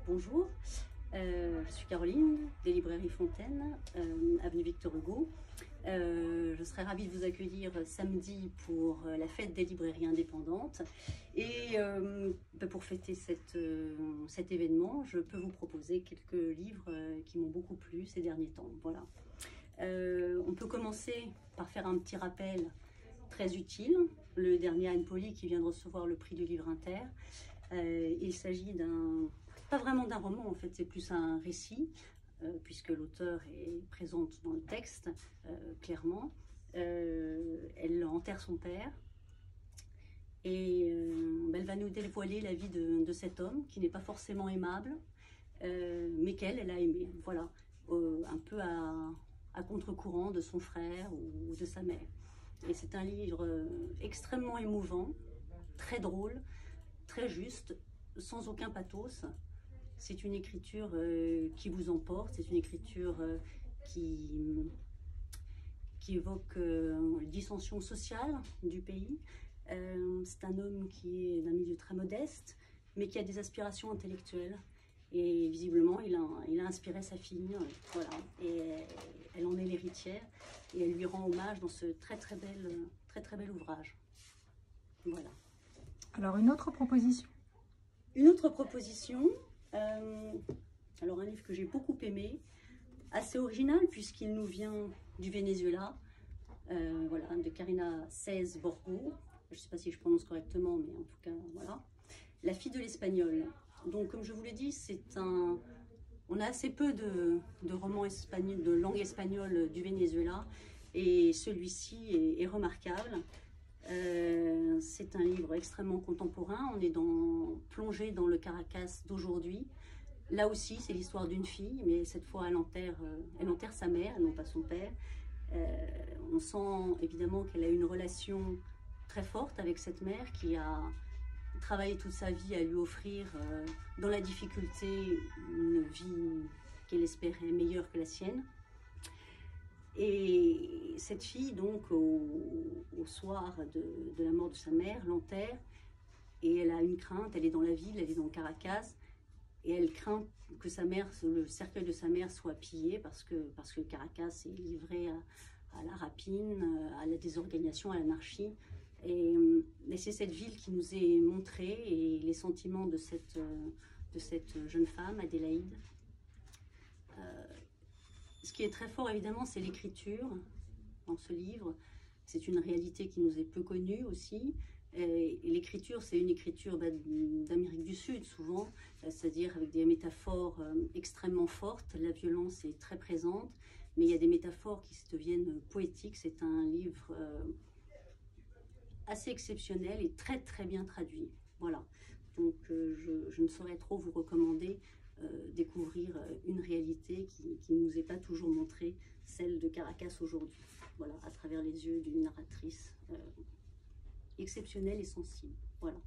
Bonjour, je suis Caroline, des librairies Fontaine, avenue Victor Hugo. Je serais ravie de vous accueillir samedi pour la fête des librairies indépendantes. Et pour fêter cet événement, je peux vous proposer quelques livres qui m'ont beaucoup plu ces derniers temps. Voilà. On peut commencer par faire un petit rappel très utile. Le dernier Anne Pauly qui vient de recevoir le prix du livre inter. Il s'agit pas vraiment d'un roman, en fait, c'est plus un récit, puisque l'auteur est présente dans le texte, clairement. Elle enterre son père et elle va nous dévoiler la vie de cet homme qui n'est pas forcément aimable, mais elle a aimé, voilà, un peu à contre-courant de son frère ou de sa mère. Et c'est un livre extrêmement émouvant, très drôle, très juste, sans aucun pathos. C'est une écriture qui vous emporte, c'est une écriture qui évoque les dissensions sociales du pays. C'est un homme qui est d'un milieu très modeste, mais qui a des aspirations intellectuelles. Et visiblement, il a inspiré sa fille, voilà. Et elle en est l'héritière, et elle lui rend hommage dans ce très bel ouvrage. Voilà. Alors, une autre proposition. Une autre proposition, alors un livre que j'ai beaucoup aimé, assez original puisqu'il nous vient du Venezuela, voilà, de Karina Sáez Borgo, je ne sais pas si je prononce correctement, mais en tout cas, voilà. La fille de l'espagnol. Donc, comme je vous l'ai dit, on a assez peu de romans espagnols, de langue espagnole du Venezuela, et celui-ci est remarquable. C'est un livre extrêmement contemporain, on est plongé dans le Caracas d'aujourd'hui. Là aussi, c'est l'histoire d'une fille, mais cette fois, elle enterre sa mère, et non pas son père. On sent évidemment qu'elle a une relation très forte avec cette mère qui a travaillé toute sa vie à lui offrir, dans la difficulté, une vie qu'elle espérait meilleure que la sienne. Et cette fille, donc, au soir de la mort de sa mère, l'enterre, et elle a une crainte, elle est dans la ville, elle est dans Caracas, et elle craint que le cercueil de sa mère soit pillé, parce que Caracas est livré à la rapine, à la désorganisation, à l'anarchie. Et c'est cette ville qui nous est montrée, et les sentiments de cette jeune femme, Adélaïde. Ce qui est très fort, évidemment, c'est l'écriture dans ce livre. C'est une réalité qui nous est peu connue aussi. Et l'écriture, c'est une écriture d'Amérique du Sud, souvent, c'est-à-dire avec des métaphores extrêmement fortes. La violence est très présente, mais il y a des métaphores qui deviennent poétiques. C'est un livre assez exceptionnel et très bien traduit. Voilà. Donc, je ne saurais trop vous recommander découvrir une réalité qui ne nous est pas toujours montrée, celle de Caracas aujourd'hui, voilà, à travers les yeux d'une narratrice exceptionnelle et sensible. Voilà.